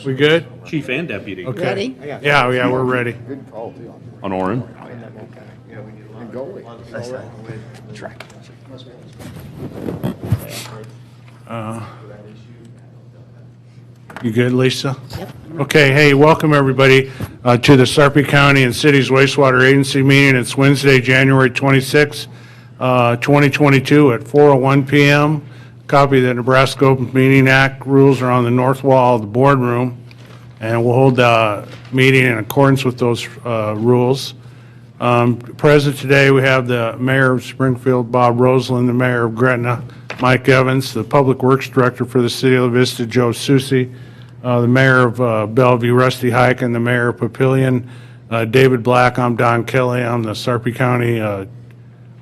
We good? Chief and deputy. Okay. Ready? Yeah, we're ready. Good call, too. On Orin. And goalie. You good, Lisa? Yep. Okay, hey, welcome everybody to the Sarpy County and Cities Wastewater Agency meeting. It's Wednesday, January 26, 2022 at 4:01 p.m. Copy of the Nebraska Open Meetings Act rules are on the north wall of the boardroom, and we'll hold the meeting in accordance with those rules. Present today, we have the Mayor of Springfield, Bob Roseland, the Mayor of Gretna, Mike Evans, the Public Works Director for the City of La Vista, Joe Susi, the Mayor of Bellevue, Rusty Hike, and the Mayor of Papillion, David Black. I'm Don Kelly. I'm the Sarpy County, on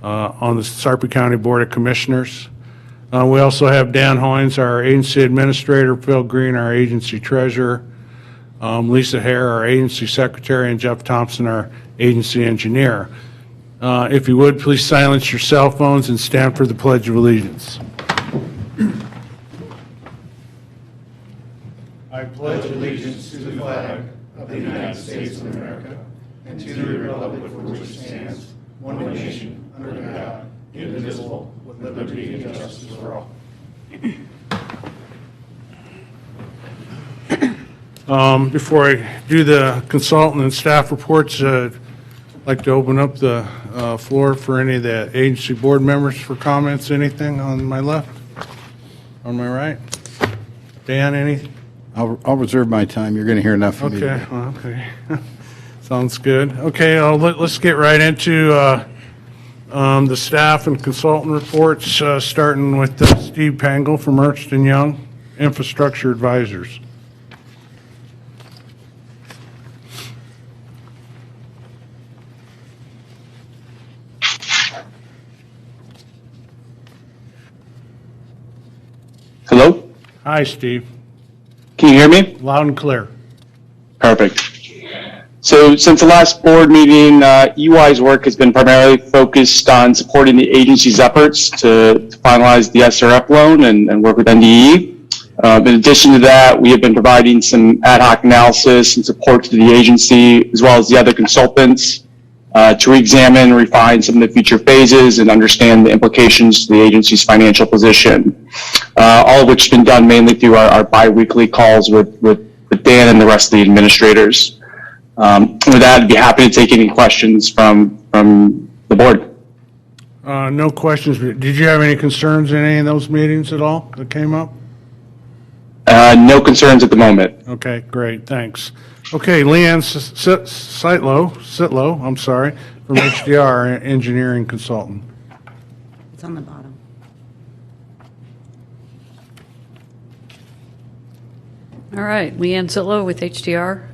the Sarpy County Board of Commissioners. We also have Dan Hoins, our agency administrator, Phil Green, our agency treasurer, Lisa Hare, our agency secretary, and Jeff Thompson, our agency engineer. If you would, please silence your cell phones and stand for the Pledge of Allegiance. I pledge allegiance to the flag of the United States of America and to the republic for which it stands, one nation, under God, indivisible, with liberty and justice for all. Before I do the consultant and staff reports, I'd like to open up the floor for any of the agency board members for comments. Anything on my left? On my right? Dan, any? I'll reserve my time. You're going to hear enough from me. Okay, well, okay. Sounds good. Okay, let's get right into the staff and consultant reports, starting with Steve Pangle from Ernst & Young, Infrastructure Advisors. Hello? Hi, Steve. Can you hear me? Loud and clear. Perfect. So since the last board meeting, EY's work has been primarily focused on supporting the agency's efforts to finalize the SRF loan and work with NDEE. In addition to that, we have been providing some ad hoc analysis and support to the agency, as well as the other consultants, to re-examine and refine some of the future phases and understand the implications to the agency's financial position. All of which has been done mainly through our bi-weekly calls with Dan and the rest of the administrators. With that, I'd be happy to take any questions from the board. No questions. Did you have any concerns in any of those meetings at all that came up? No concerns at the moment. Okay, great, thanks. Okay, Leanne Ziettlow, I'm sorry, from HDR, engineering consultant. It's on the bottom. All right, Leanne Ziettlow with HDR.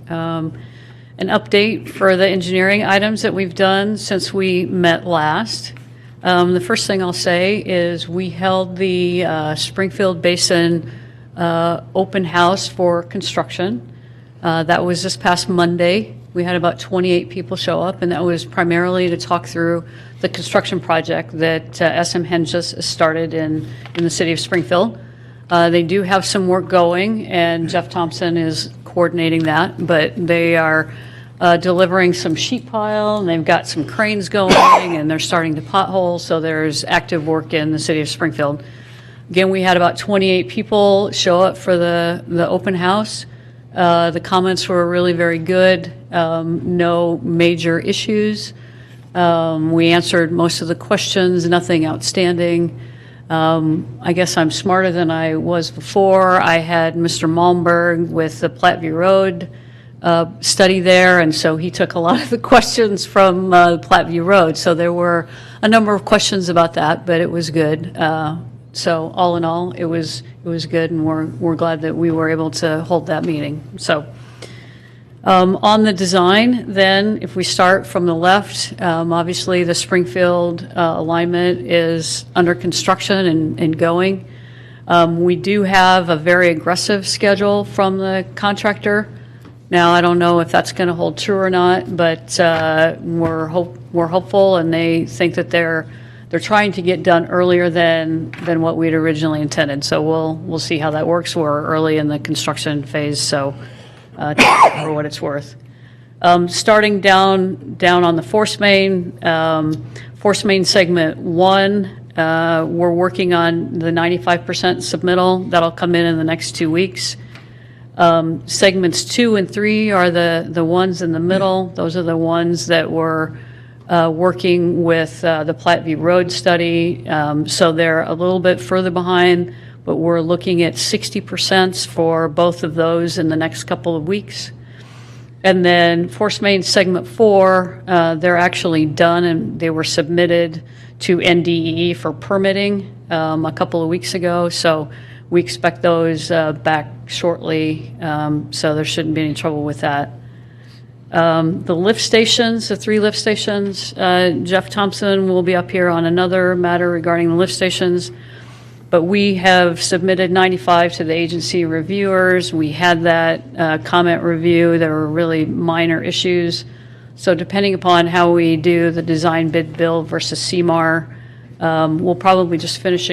An update for the engineering items that we've done since we met last. The first thing I'll say is we held the Springfield Basin open house for construction. That was this past Monday. We had about 28 people show up, and that was primarily to talk through the construction project that SM Hen just started in the city of Springfield. They do have some work going, and Jeff Thompson is coordinating that, but they are delivering some sheet pile, and they've got some cranes going, and they're starting to pothole, so there's active work in the city of Springfield. Again, we had about 28 people show up for the open house. The comments were really very good, no major issues. We answered most of the questions, nothing outstanding. I guess I'm smarter than I was before. I had Mr. Malmberg with the Platteview Road study there, and so he took a lot of the questions from Platteview Road. So there were a number of questions about that, but it was good. So all in all, it was good, and we're glad that we were able to hold that meeting. So on the design, then, if we start from the left, obviously the Springfield alignment is under construction and going. We do have a very aggressive schedule from the contractor. Now, I don't know if that's going to hold true or not, but we're hopeful, and they think that they're trying to get done earlier than what we'd originally intended. So we'll see how that works. We're early in the construction phase, so take it for what it's worth. Starting down on the force main segment 1, we're working on the 95% submittal. That'll come in the next 2 weeks. Segments 2 and 3 are the ones in the middle. Those are the ones that we're working with the Platteview Road study. So they're a little bit further behind, but we're looking at 60% for both of those in the next couple of weeks. And then Force Main Segment 4, they're actually done, and they were submitted to NDEE for permitting a couple of weeks ago. So we expect those back shortly, so there shouldn't be any trouble with that. The lift stations, the 3 lift stations, Jeff Thompson will be up here on another matter regarding the lift stations. But we have submitted 95 to the agency reviewers. We had that comment review. There were really minor issues. So depending upon how we do the design bid build versus CMAR, we'll probably just finish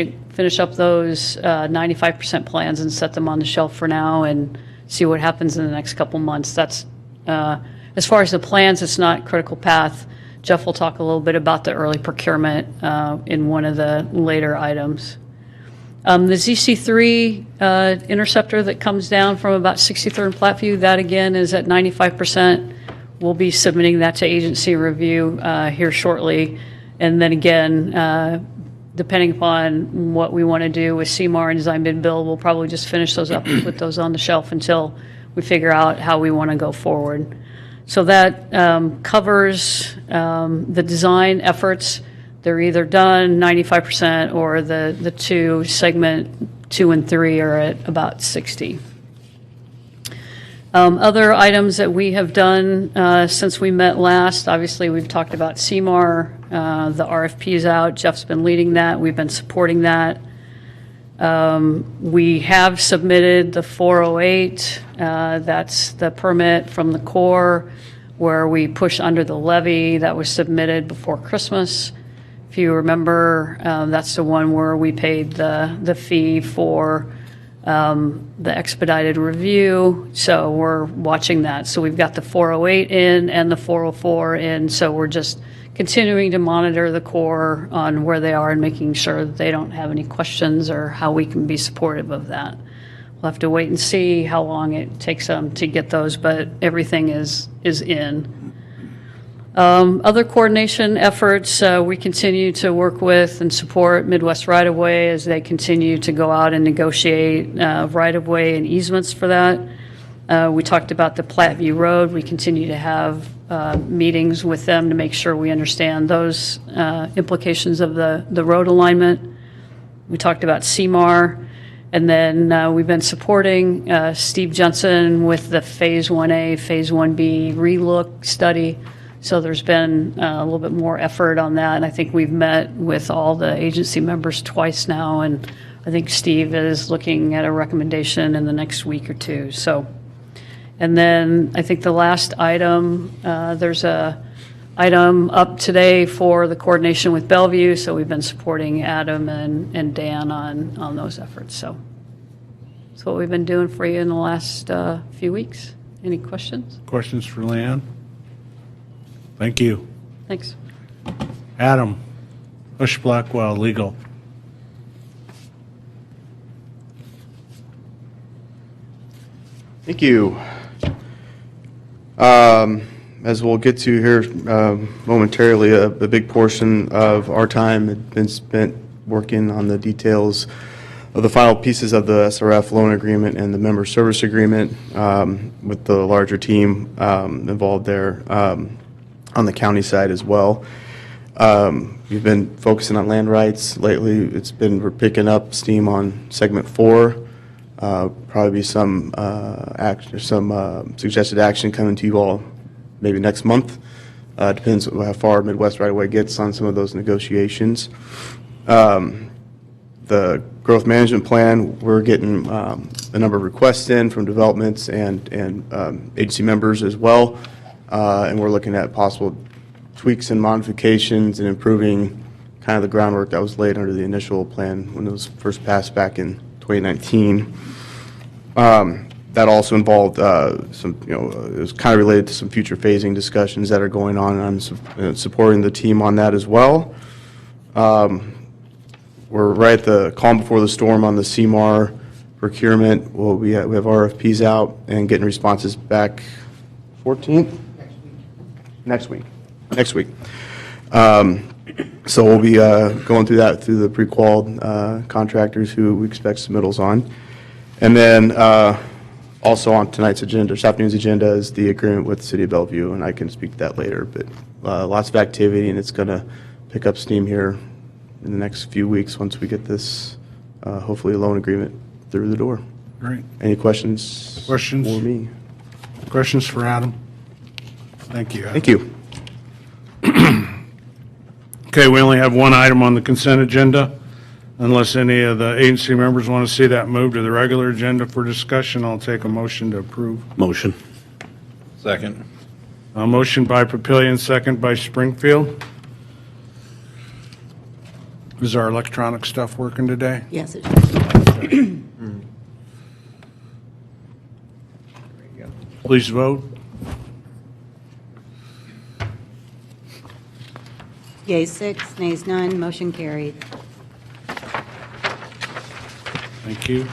up those 95% plans and set them on the shelf for now and see what happens in the next couple months. That's as far as the plans, it's not critical path. Jeff will talk a little bit about the early procurement in one of the later items. The ZC3 interceptor that comes down from about 63rd and Platteview, that again is at 95%. We'll be submitting that to agency review here shortly. And then again, depending upon what we want to do with CMAR and design bid build, we'll probably just finish those up and put those on the shelf until we figure out how we want to go forward. So that covers the design efforts. They're either done 95% or the 2 segment 2 and 3 are at about 60. Other items that we have done since we met last, obviously we've talked about CMAR, the RFP is out. Jeff's been leading that. We've been supporting that. We have submitted the 408. That's the permit from the Corps where we push under the levy. That was submitted before Christmas. If you remember, that's the one where we paid the fee for the expedited review. So we're watching that. So we've got the 408 in and the 404 in. So we're just continuing to monitor the Corps on where they are and making sure that they don't have any questions or how we can be supportive of that. We'll have to wait and see how long it takes them to get those, but everything is in. Other coordination efforts, we continue to work with and support Midwest Right-of-Way as they continue to go out and negotiate right-of-way and easements for that. We talked about the Platteview Road. We continue to have meetings with them to make sure we understand those implications of the road alignment. We talked about CMAR. And then we've been supporting Steve Jensen with the Phase 1A, Phase 1B relook study. So there's been a little bit more effort on that. And I think we've met with all the agency members twice now. And I think Steve is looking at a recommendation in the next week or 2. So, and then I think the last item, there's a item up today for the coordination with Bellevue. So we've been supporting Adam and Dan on those efforts. So that's what we've been doing for you in the last few weeks. Any questions? Questions for Leanne? Thank you. Thanks. Adam, Husch Blackwell, legal. Thank you. As we'll get to here momentarily, a big portion of our time had been spent working on the details of the final pieces of the SRF loan agreement and the member service agreement with the larger team involved there on the county side as well. We've been focusing on land rights lately. We're picking up steam on segment 4. Probably be some suggested action coming to you all maybe next month. Depends how far Midwest Right-of-Way gets on some of those negotiations. The growth management plan, we're getting a number of requests in from developments and agency members as well. And we're looking at possible tweaks and modifications and improving kind of the groundwork that was laid under the initial plan when it was first passed back in 2019. That also involved some, it was kind of related to some future phasing discussions that are going on, and I'm supporting the team on that as well. We're right at the calm before the storm on the CMAR procurement. Well, we have RFPs out and getting responses back 14th? Next week. So we'll be going through that through the pre-qualified contractors who we expect submittals on. And then also on tonight's agenda, this afternoon's agenda, is the agreement with the City of Bellevue, and I can speak to that later. But lots of activity, and it's going to pick up steam here in the next few weeks once we get this, hopefully, loan agreement through the door. Great. Any questions? Questions? For me? Questions for Adam? Thank you. Thank you. Okay, we only have one item on the consent agenda. Unless any of the agency members want to see that moved to the regular agenda for discussion, I'll take a motion to approve. Motion. Second. A motion by Papillion, second by Springfield. Is our electronic stuff working today? Yes, it is. Please vote. Yea, 6, nays, none, motion carried. Thank you.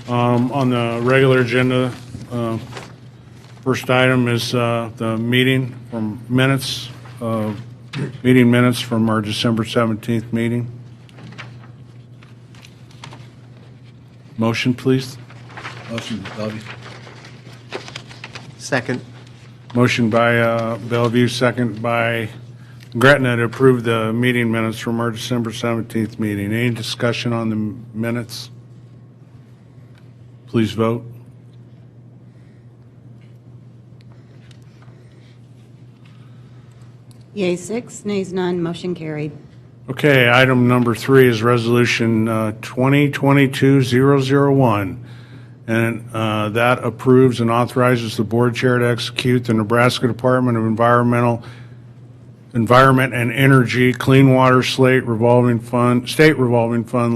On the regular agenda, first item is the meeting from minutes, meeting minutes from our December 17th meeting. Motion, please. Motion, Bellevue. Second. Motion by Bellevue, second by Gretna to approve the meeting minutes from our December 17th meeting. Any discussion on the minutes? Please vote. Yea, 6, nays, none, motion carried. Okay, item number 3 is Resolution 2022-001, and that approves and authorizes the board chair to execute the Nebraska Department of Environment and Energy Clean Water State Revolving Fund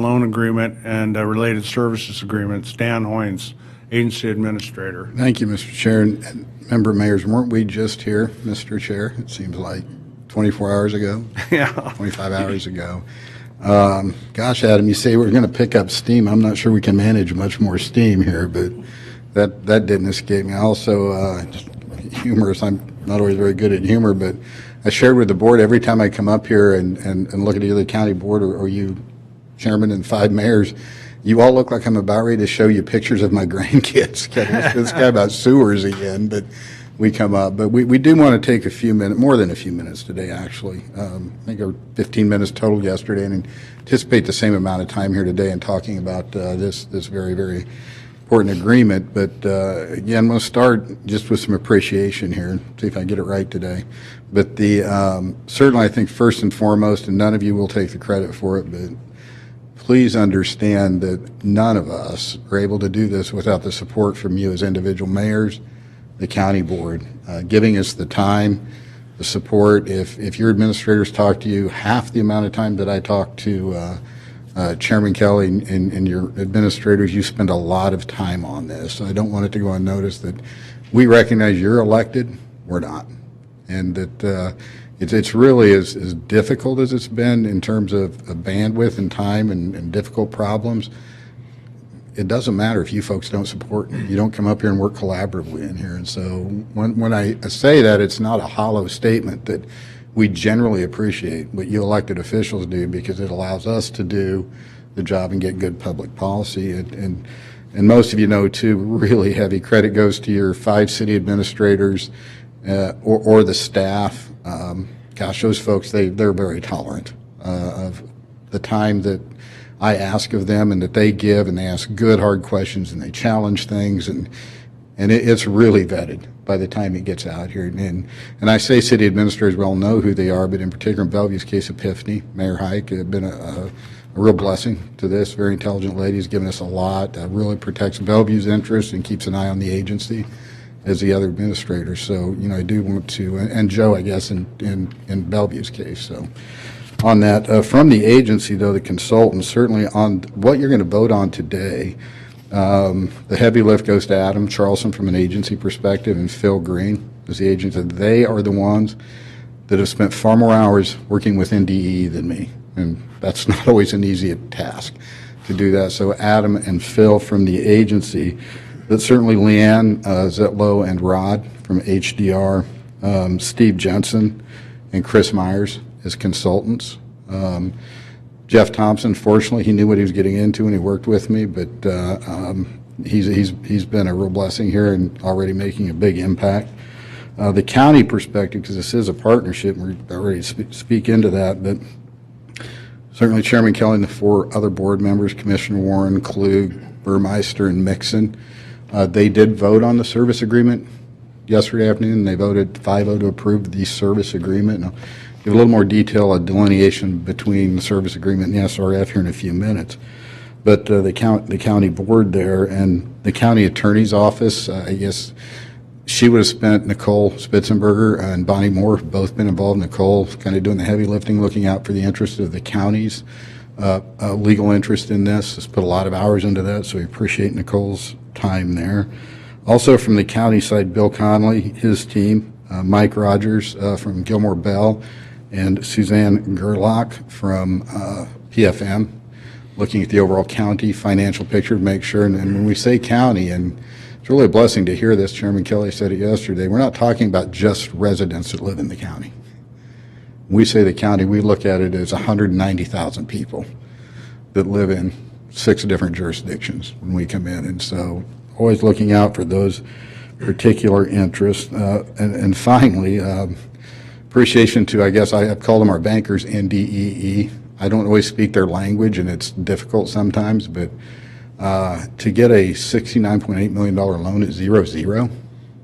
loan agreement and related services agreements. Dan Hoins, Agency Administrator. Thank you, Mr. Chair. And member mayors, weren't we just here, Mr. Chair? It seems like 24 hours ago, Yeah. 25 hours ago. Gosh, Adam, you say we're going to pick up steam. I'm not sure we can manage much more steam here, but that didn't escape me. Also, just humorous. I'm not always very good at humor, but I shared with the board every time I come up here and look at either the county board or you chairman and 5 mayors, you all look like I'm about ready to show you pictures of my grandkids. This guy about sewers again, but we come up. But we do want to take a few minutes, more than a few minutes today, actually. I think there were 15 minutes total yesterday, and anticipate the same amount of time here today in talking about this very, very important agreement. But again, we'll start just with some appreciation here and see if I get it right today. But certainly I think first and foremost, and none of you will take the credit for it, but please understand that none of us are able to do this without the support from you as individual mayors, the county board, giving us the time, the support. If your administrators talk to you half the amount of time that I talk to Chairman Kelly and your administrators, you spend a lot of time on this. So I don't want it to go unnoticed that we recognize you're elected, we're not. And that it's really as difficult as it's been in terms of bandwidth and time and difficult problems. It doesn't matter if you folks don't support, you don't come up here and work collaboratively in here. And so when I say that, it's not a hollow statement, that we generally appreciate what you elected officials do, because it allows us to do the job and get good public policy. And most of you know, too, really heavy credit goes to your 5 city administrators or the staff. Gosh, those folks, they're very tolerant of the time that I ask of them and that they give, and they ask good, hard questions, and they challenge things, and it's really vetted by the time it gets out here. And I say city administrators well know who they are, but in particular in Bellevue's case, Epiphany, Mayor Hike, have been a real blessing to this. Very intelligent lady, has given us a lot, really protects Bellevue's interests and keeps an eye on the agency. as the other administrators. So, I do want to, and Joe, I guess, in Bellevue's case. So on that, from the agency, though, the consultants, certainly on what you're going to vote on today, the heavy lift goes to Adam Charlsen from an agency perspective and Phil Green as the agent. They are the ones that have spent far more hours working with NDEE than me, and that's not always an easy task to do that. So Adam and Phil from the agency, but certainly Leanne, Ziettlow, and Rod from HDR, Steve Jensen and Chris Myers as consultants. Jeff Thompson, fortunately, he knew what he was getting into and he worked with me, but he's been a real blessing here and already making a big impact. The county perspective, because this is a partnership, we're already speak into that, but certainly Chairman Kelly and the 4 other board members, Commissioner Warren, Klug, Burmeister, and Mixon, they did vote on the service agreement yesterday afternoon. They voted 5-0 to approve the service agreement. Now, give a little more detail, a delineation between the service agreement and the SRF here in a few minutes. But the county board there and the county attorney's office, I guess she would have spent, Nicole Spitzenberger and Bonnie Moore have both been involved. Nicole kind of doing the heavy lifting, looking out for the interest of the county's legal interest in this. Has put a lot of hours into that, so we appreciate Nicole's time there. Also from the county side, Bill Conley, his team, Mike Rogers from Gilmore Bell, and Suzanne Gerlach from PFM, looking at the overall county financial picture to make sure. And when we say county, and it's really a blessing to hear this, Chairman Kelly said it yesterday, we're not talking about just residents that live in the county. When we say the county, we look at it as 190,000 people that live in 6 different jurisdictions when we come in. And so always looking out for those particular interests. And finally, appreciation to, I guess I've called them our bankers, NDEE. I don't always speak their language, and it's difficult sometimes, but to get a $69.8 million loan at 0-0,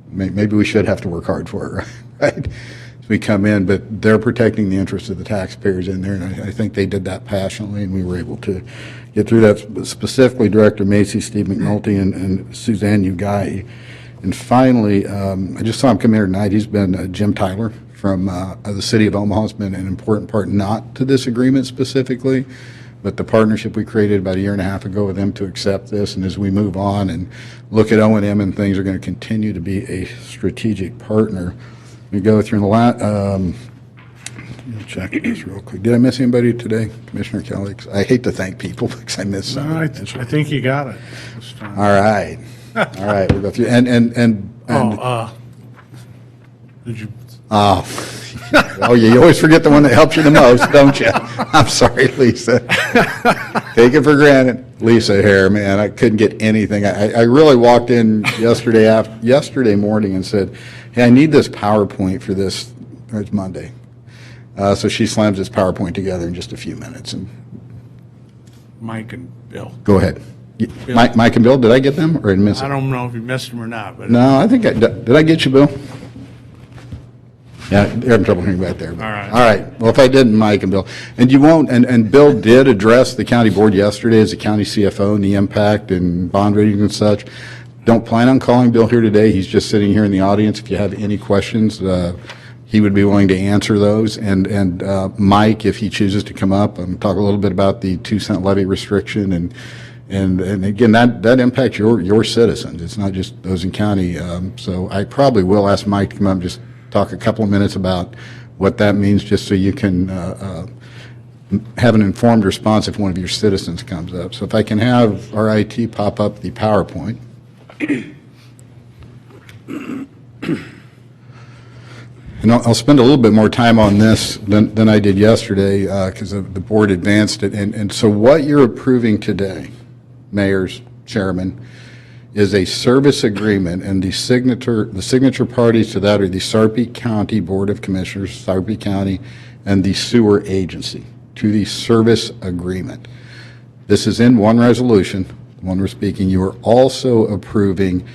maybe we should have to work hard for it, right? As we come in, but they're protecting the interests of the taxpayers in there, and I think they did that passionately, and we were able to get through that. Specifically, Director Macy, Steve McNulty, and Suzanne Ugai. And finally, I just saw him come here tonight. He's been Jim Tyler from the city of Omaha has been an important part, not to this agreement specifically, but the partnership we created about a year and a half ago with them to accept this. And as we move on and look at O&M and things, are going to continue to be a strategic partner. We go through the last, let me check this real quick. Did I miss anybody today, Commissioner Kelly? 'Cause I hate to thank people because I missed some. No, I think you got it this time. All right. All right, we'll go through. And Did you? Oh, you always forget the one that helps you the most, don't you? I'm sorry, Lisa. Take it for granted. Lisa here, man, I couldn't get anything. I really walked in yesterday morning and said, hey, I need this PowerPoint for this. It's Monday. So she slams this PowerPoint together in just a few minutes. And Mike and Bill. go ahead. Mike and Bill, did I get them or did I miss it? I don't know if you missed them or not, but. No, I think did I get you, Bill? Yeah, you're having trouble hearing back there. All right. All right. Well, if I didn't, Mike and Bill. And you won't, and Bill did address the county board yesterday as the county CFO and the impact and bond ratings and such. Don't plan on calling Bill here today. He's just sitting here in the audience. If you have any questions, he would be willing to answer those. And Mike, if he chooses to come up and talk a little bit about the 2-cent levy restriction and again, that impacts your citizens. It's not just those in county. So I probably will ask Mike to come up and just talk a couple of minutes about what that means, just so you can have an informed response if one of your citizens comes up. So if I can have our IT pop up the PowerPoint. And I'll spend a little bit more time on this than I did yesterday because the board advanced it. And so what you're approving today, mayors, chairman, is a service agreement, and the signature parties to that are the Sarpy County Board of Commissioners, Sarpy County, and the sewer agency to the service agreement. This is in one resolution, the one we're speaking. You are also approving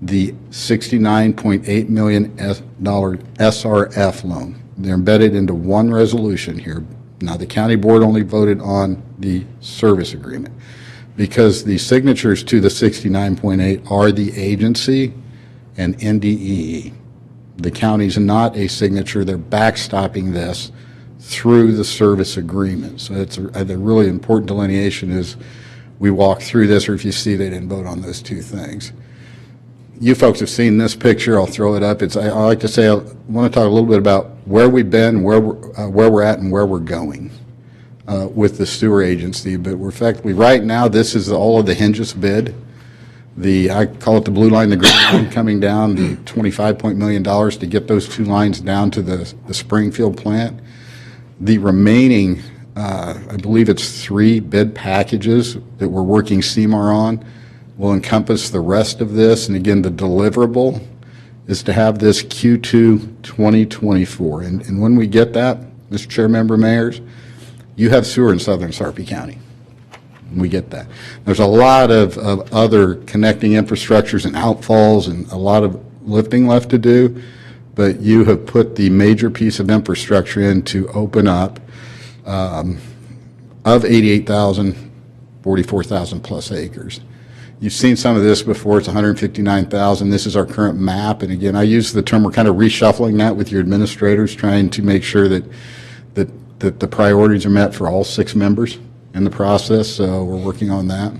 the $69.8 million SRF loan. They're embedded into one resolution here. Now, the county board only voted on the service agreement, because the signatures to the 69.8 are the agency and NDEE. The county's not a signature. They're backstopping this through the service agreement. So it's a really important delineation is we walk through this, or if you see they didn't vote on those two things. You folks have seen this picture. I'll throw it up. I like to say I want to talk a little bit about where we've been, where we're at, and where we're going with the sewer agency. But we're effectively right now. This is all of the Hinges bid. I call it the blue line, the green line coming down. The $25 million to get those two lines down to the Springfield plant. The remaining, I believe it's 3 bid packages that we're working CMAR on, will encompass the rest of this. And again, the deliverable is to have this Q2 2024. And when we get that, Mr. Chair, member mayors, you have sewer in southern Sarpy County. We get that. There's a lot of other connecting infrastructures and outfalls and a lot of lifting left to do, but you have put the major piece of infrastructure in to open up of 88,000, 44,000 plus acres. You've seen some of this before. It's 159,000. This is our current map. And again, I use the term, we're kind of reshuffling that with your administrators, trying to make sure that the priorities are met for all 6 members in the process. So we're working on that.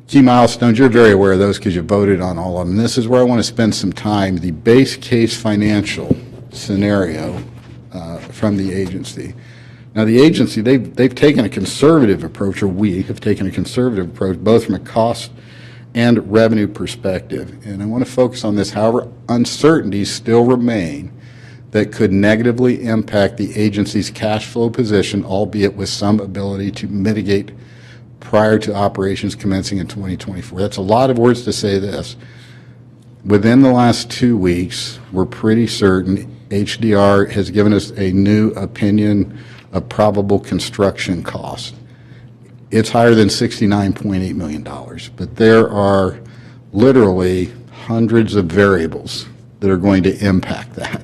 Key milestones, you're very aware of those because you voted on all of them. This is where I want to spend some time. The base case financial scenario from the agency. Now, the agency, they've taken a conservative approach, or we have taken a conservative approach, both from a cost and revenue perspective. And I want to focus on this. However, uncertainties still remain that could negatively impact the agency's cash flow position, albeit with some ability to mitigate prior to operations commencing in 2024. That's a lot of words to say this. Within the last 2 weeks, we're pretty certain HDR has given us a new opinion of probable construction cost. It's higher than $69.8 million, but there are literally hundreds of variables that are going to impact that.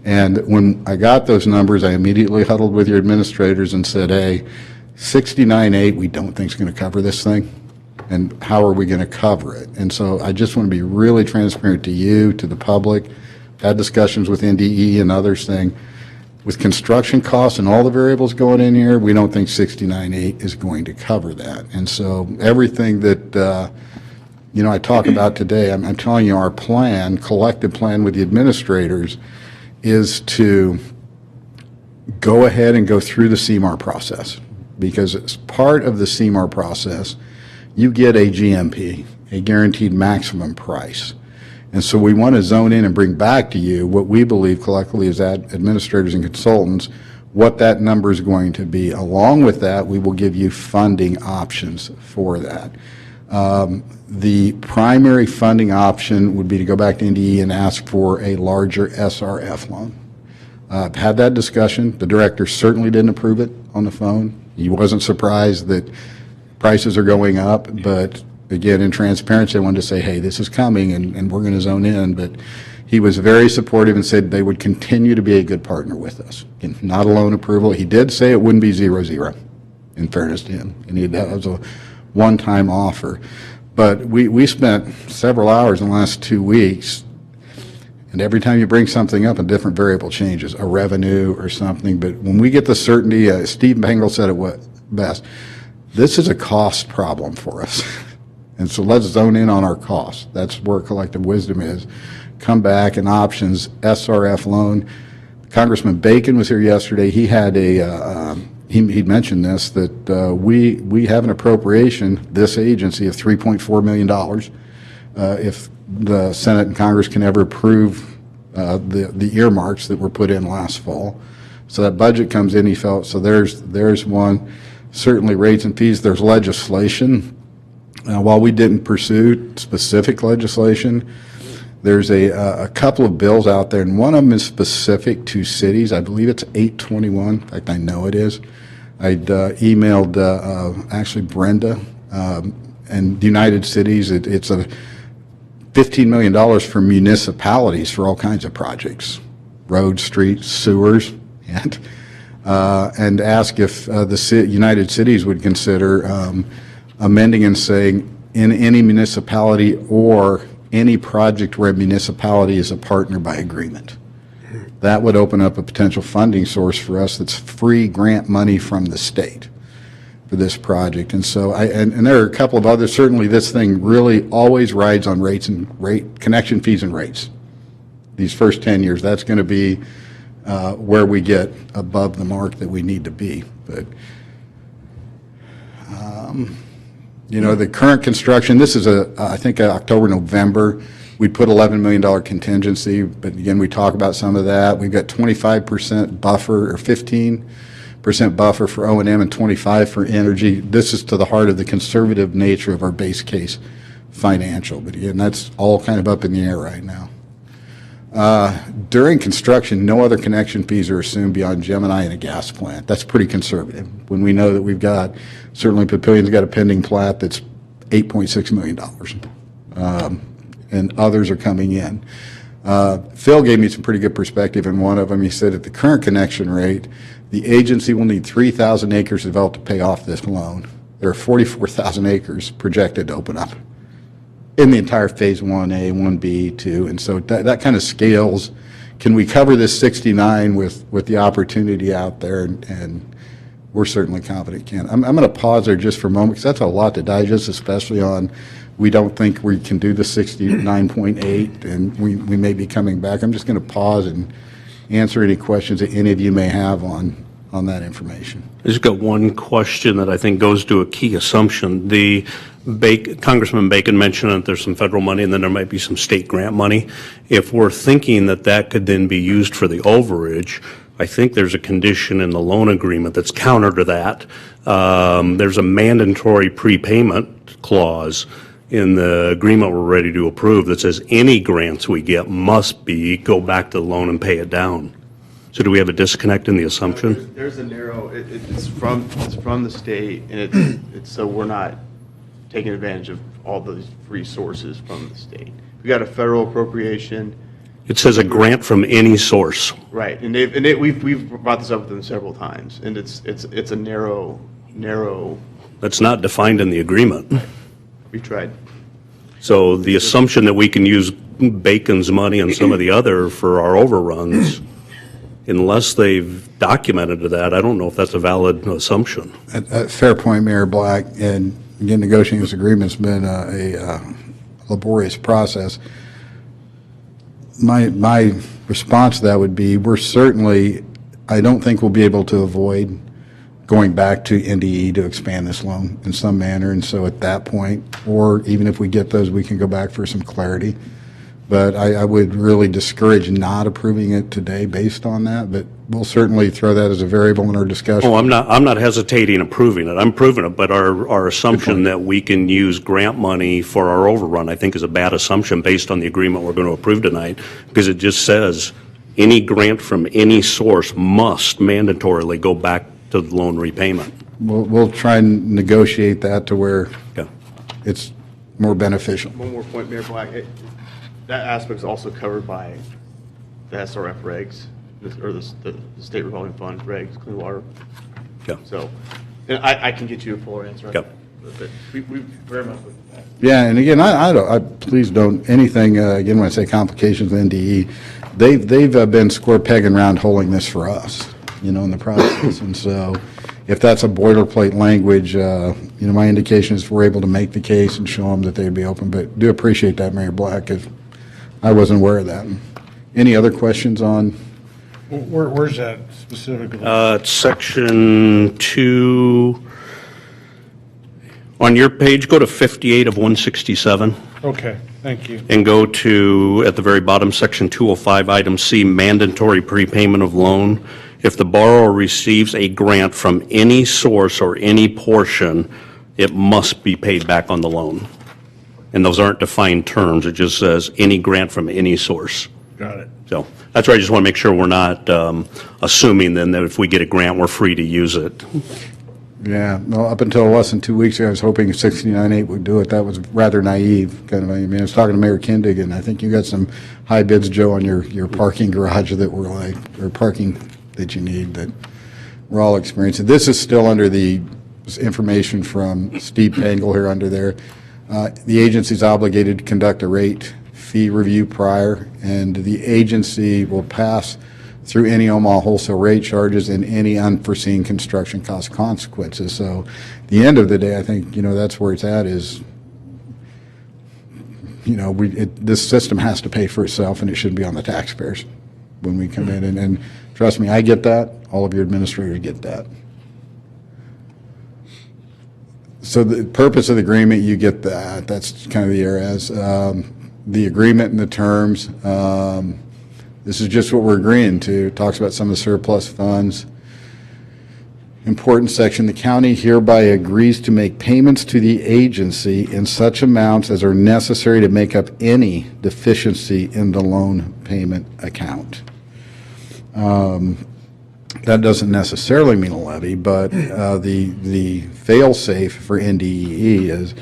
And when I got those numbers, I immediately huddled with your administrators and said, hey, 69.8 we don't think is going to cover this thing, and how are we going to cover it? And so I just want to be really transparent to you, to the public. Had discussions with NDEE and others saying, with construction costs and all the variables going in here, we don't think 69.8 is going to cover that. And so everything that I talk about today, I'm telling you, our plan, collective plan with the administrators, is to go ahead and go through the CMAR process, because as part of the CMAR process, you get a GMP, a guaranteed maximum price. And so we want to zone in and bring back to you what we believe collectively as administrators and consultants, what that number is going to be. Along with that, we will give you funding options for that. The primary funding option would be to go back to NDE and ask for a larger SRF loan. I've had that discussion. The director certainly didn't approve it on the phone. He wasn't surprised that prices are going up, but again, in transparency, I wanted to say, hey, this is coming and we're going to zone in. But he was very supportive and said they would continue to be a good partner with us. Again, not a loan approval. He did say it wouldn't be 0-0, in fairness to him. And that was a one-time offer. But we spent several hours in the last 2 weeks, and every time you bring something up, a different variable changes, a revenue or something. But when we get the certainty, Steve Pangle said it best, this is a cost problem for us. And so let's zone in on our costs. That's where collective wisdom is. Come back and options, SRF loan. Congressman Bacon was here yesterday. He had he mentioned this, that we have an appropriation, this agency, of $3.4 million. If the Senate and Congress can ever approve the earmarks that were put in last fall. So that budget comes in, he felt, so there's one. Certainly rates and fees, there's legislation. While we didn't pursue specific legislation, there's a couple of bills out there, and one of them is specific to cities. I believe it's 821. In fact, I know it is. I'd emailed actually Brenda and the United Cities. It's a $15 million for municipalities for all kinds of projects, roads, streets, sewers, and ask if the United Cities would consider amending and saying in any municipality or any project where a municipality is a partner by agreement. That would open up a potential funding source for us that's free grant money from the state for this project. And so, and there are a couple of others. Certainly this thing really always rides on rates and connection fees and rates. These first 10 years, that's going to be where we get above the mark that we need to be. But, you know, the current construction, this is I think October, November, we put $11 million contingency, but again, we talk about some of that. We've got 25% buffer or 15% buffer for O&M and 25 for energy. This is to the heart of the conservative nature of our base case financial, but again, that's all kind of up in the air right now. During construction, no other connection fees are assumed beyond Gemini and a gas plant. That's pretty conservative. When we know that we've got, certainly Papillion's got a pending plat that's $8.6 million, and others are coming in. Phil gave me some pretty good perspective in one of them. He said at the current connection rate, the agency will need 3,000 acres developed to pay off this loan. There are 44,000 acres projected to open up in the entire phase 1A, 1B, 2, and so that kind of scales. Can we cover this 69 with the opportunity out there? And we're certainly confident can. I'm going to pause there just for a moment because that's a lot to digest, especially on we don't think we can do the 69.8, and we may be coming back. I'm just going to pause and answer any questions that any of you may have on that information. I just got one question that I think goes to a key assumption. Congressman Bacon mentioned that there's some federal money and then there might be some state grant money. If we're thinking that that could then be used for the overage, I think there's a condition in the loan agreement that's counter to that. There's a mandatory prepayment clause in the agreement we're ready to approve that says any grants we get must go back to the loan and pay it down. So do we have a disconnect in the assumption? There's a narrow, it's from the state, and it's so we're not taking advantage of all those resources from the state. We got a federal appropriation. It says a grant from any source. Right, and we've brought this up with them several times, and it's a narrow. That's not defined in the agreement. We tried. So the assumption that we can use Bacon's money and some of the other for our overruns, unless they've documented that, I don't know if that's a valid assumption. A fair point, Mayor Black, and again, negotiating this agreement's been a laborious process. My response to that would be I don't think we'll be able to avoid going back to NDEE to expand this loan in some manner, and so at that point, or even if we get those, we can go back for some clarity. But I would really discourage not approving it today based on that, but we'll certainly throw that as a variable in our discussion. Oh, I'm not hesitating approving it. I'm approving it, but our assumption that we can use grant money for our overrun, I think, is a bad assumption based on the agreement we're going to approve tonight, because it just says any grant from any source must mandatorily go back to the loan repayment. We'll try and negotiate that to where it's more beneficial. One more point, Mayor Black. That aspect is also covered by the SRF regs, or the state revolving fund regs, clean water. Yeah. So, and I can get you a fuller answer. Yeah. But we very much look at that. Yeah, and again, I please don't, anything, again, when I say complications with NDE, they've been square pegging round holing this for us, in the process. And so if that's a boilerplate language, my indication is we're able to make the case and show them that they'd be open. But do appreciate that, Mayor Black, because I wasn't aware of that. Any other questions on? Where's that specifically? It's section 2. On your page, go to 58 of 167. Okay, thank you. And go to, at the very bottom, section 205, item C, mandatory prepayment of loan. If the borrower receives a grant from any source or any portion, it must be paid back on the loan. And those aren't defined terms. It just says any grant from any source. Got it. So that's why I just want to make sure we're not assuming then that if we get a grant, we're free to use it. Yeah, well, up until less than 2 weeks ago, I was hoping 69.8 would do it. That was rather naive, kind of. I mean, I was talking to Mayor Kindig, and I think you got some high bids, Joe, on your parking garage that were like, or parking that you need that we're all experiencing. This is still under the information from Steve Pangle here under there. The agency's obligated to conduct a rate fee review prior, and the agency will pass through any Omaha wholesale rate charges and any unforeseen construction cost consequences. So at the end of the day, I think, that's where it's at is, this system has to pay for itself, and it shouldn't be on the taxpayers when we come in. And trust me, I get that. All of your administrators get that. So the purpose of the agreement, you get that. That's kind of the areas. The agreement and the terms, this is just what we're agreeing to. It talks about some of the surplus funds. Important section, the county hereby agrees to make payments to the agency in such amounts as are necessary to make up any deficiency in the loan payment account. That doesn't necessarily mean a levy, but the fail-safe for NDEE is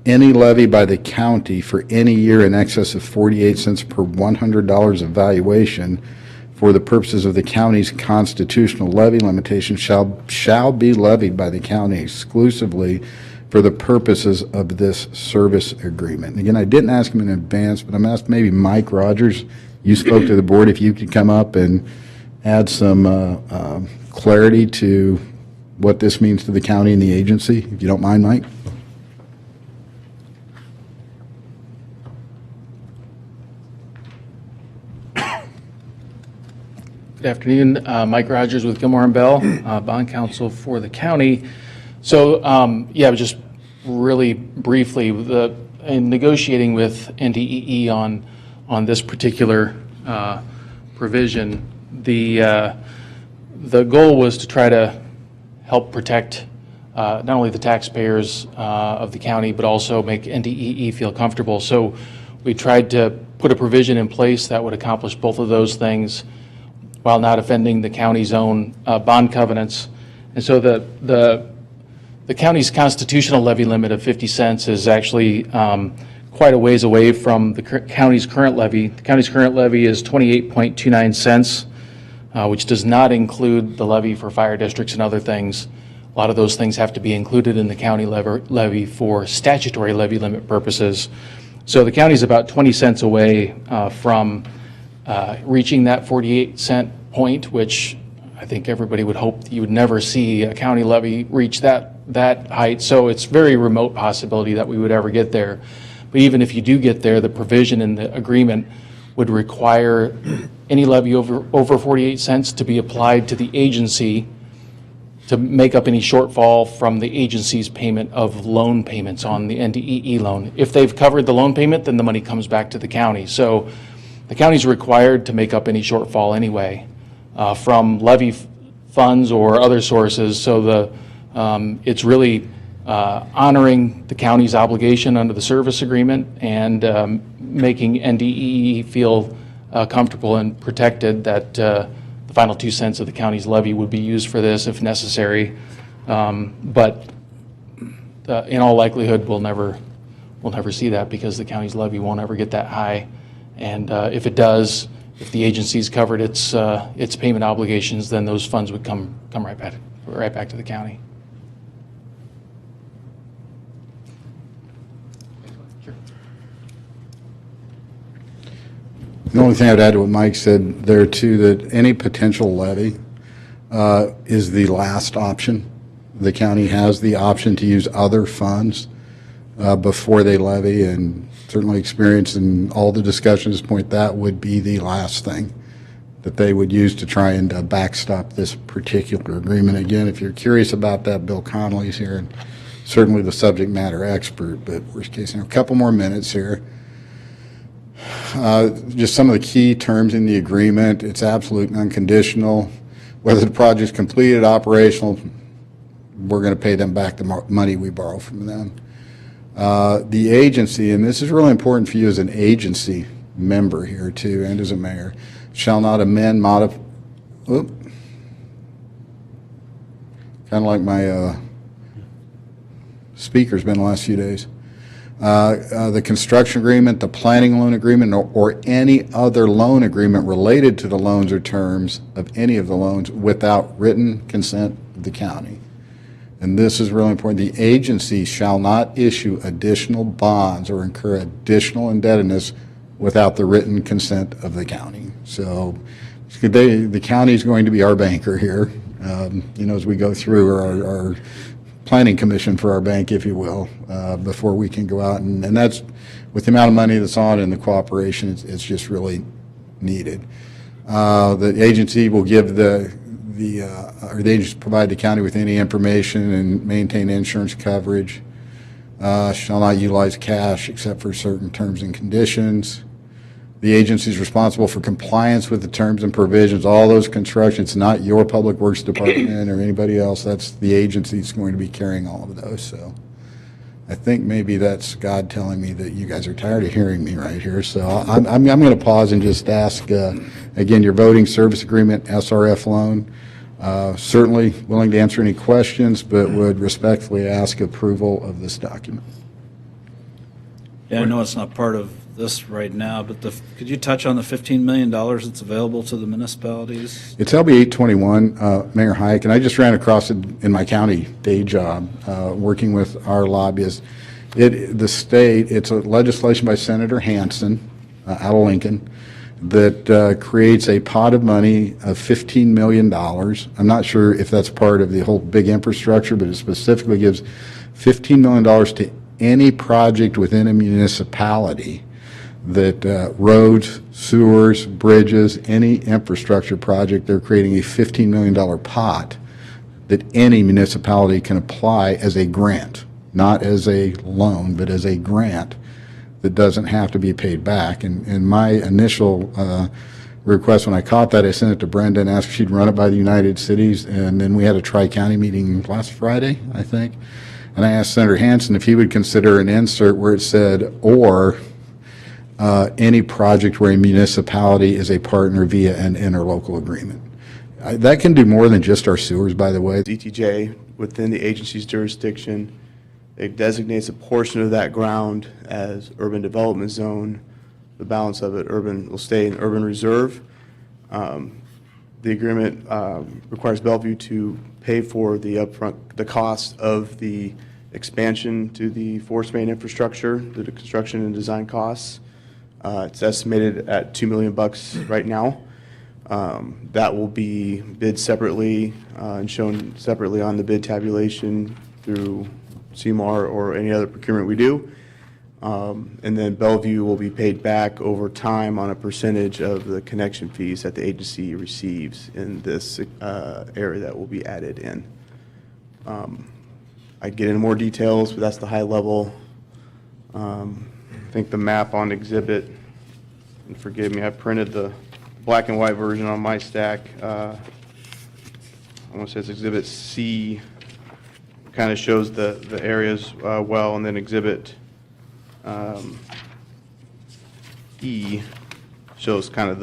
any levy by the county for any year in excess of 48 cents per $100 of valuation for the purposes of the county's constitutional levy limitation shall be levied by the county exclusively for the purposes of this service agreement. And again, I didn't ask him in advance, but I'm asked maybe Mike Rogers, you spoke to the board, if you could come up and add some clarity to what this means to the county and the agency, if you don't mind, Mike. Good afternoon. Mike Rogers with Gilmore and Bell, bond counsel for the county. So, just really briefly, in negotiating with NDEE on this particular provision, the goal was to try to help protect not only the taxpayers of the county, but also make NDEE feel comfortable. So we tried to put a provision in place that would accomplish both of those things while not offending the county's own bond covenants. And so the county's constitutional levy limit of 50 cents is actually quite a ways away from the county's current levy. The county's current levy is 28.29 cents, which does not include the levy for fire districts and other things. A lot of those things have to be included in the county levy for statutory levy limit purposes. So the county's about 20 cents away from reaching that 48-cent point, which I think everybody would hope you would never see a county levy reach that height. So it's very remote possibility that we would ever get there. But even if you do get there, the provision in the agreement would require any levy over 48 cents to be applied to the agency to make up any shortfall from the agency's payment of loan payments on the NDEE loan. If they've covered the loan payment, then the money comes back to the county. So the county's required to make up any shortfall anyway from levy funds or other sources. So it's really honoring the county's obligation under the service agreement and making NDEE feel comfortable and protected that the final 2 cents of the county's levy would be used for this if necessary. But in all likelihood, we'll never see that because the county's levy won't ever get that high. And if it does, if the agency's covered its payment obligations, then those funds would come right back to the county. Sure. The only thing I'd add to what Mike said there too, that any potential levy is the last option. The county has the option to use other funds before they levy, and certainly experience in all the discussions point that would be the last thing that they would use to try and backstop this particular agreement. Again, if you're curious about that, Bill Connolly's here, and certainly the subject matter expert, but worst case, a couple more minutes here. Just some of the key terms in the agreement. It's absolute and unconditional. Whether the project's completed, operational, we're going to pay them back the money we borrow from them. The agency, and this is really important for you as an agency member here too, and as a mayor, shall not amend, modify, kind of like my speaker's been the last few days. The construction agreement, the planning loan agreement, or any other loan agreement related to the loans or terms of any of the loans without written consent of the county. And this is really important. The agency shall not issue additional bonds or incur additional indebtedness without the written consent of the county. So the county is going to be our banker here, as we go through our planning commission for our bank, if you will, before we can go out. And that's, with the amount of money that's on and the cooperation, it's just really needed. The agency will give or the agency provide the county with any information and maintain insurance coverage. Shall not utilize cash except for certain terms and conditions. The agency is responsible for compliance with the terms and provisions, all those construction. It's not your public works department or anybody else. That's the agency that's going to be carrying all of those. So I think maybe that's God telling me that you guys are tired of hearing me right here. So I'm going to pause and just ask, again, your voting service agreement, SRF loan. Certainly willing to answer any questions, but would respectfully ask approval of this document. Yeah, I know it's not part of this right now, but could you touch on the $15 million that's available to the municipalities? It's LB 821, Mayor Hike, and I just ran across it in my county day job, working with our lobbyists. The state, it's a legislation by Senator Hansen out of Lincoln that creates a pot of money of $15 million. I'm not sure if that's part of the whole big infrastructure, but it specifically gives $15 million to any project within a municipality that roads, sewers, bridges, any infrastructure project, they're creating a $15 million pot that any municipality can apply as a grant, not as a loan, but as a grant that doesn't have to be paid back. And my initial request when I caught that, I sent it to Brenda and asked if she'd run it by the United Cities, and then we had a tri-county meeting last Friday, I think, and I asked Senator Hansen if he would consider an insert where it said, or any project where a municipality is a partner via an interlocal agreement. That can do more than just our sewers, by the way. DTJ, within the agency's jurisdiction, it designates a portion of that ground as urban development zone. The balance of it will stay in urban reserve. The agreement requires Bellevue to pay for the cost of the expansion to the force main infrastructure, the construction and design costs. It's estimated at $2 million right now. That will be bid separately and shown separately on the bid tabulation through CMAR or any other procurement we do. And then Bellevue will be paid back over time on a percentage of the connection fees that the agency receives in this area that will be added in. I get into more details, but that's the high level. I think the map on exhibit, and forgive me, I printed the black and white version on my stack. I want to say it's exhibit C, kind of shows the areas well, and then exhibit E shows kind of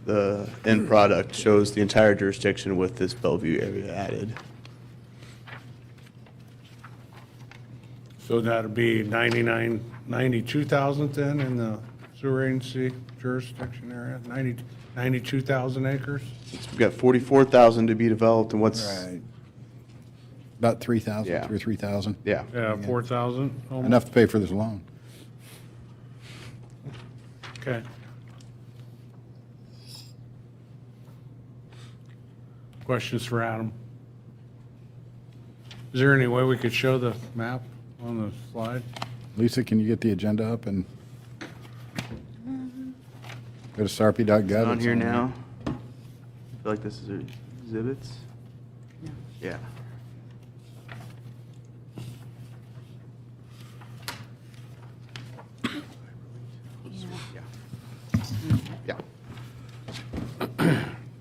the end product, shows the entire jurisdiction with this Bellevue area added. So that'd be 92,000 then in the sewer agency jurisdiction area, 92,000 acres? We've got 44,000 to be developed, and what's, Right. About 3,000, Yeah. 2 or 3,000. yeah. Yeah, 4,000 almost. Enough to pay for this loan. Okay. Questions for Adam? Is there any way we could show the map on the slide? Lisa, can you get the agenda up and go to sarpy.gov? On It's here there. now. I feel like this is exhibits. Yeah. Yeah.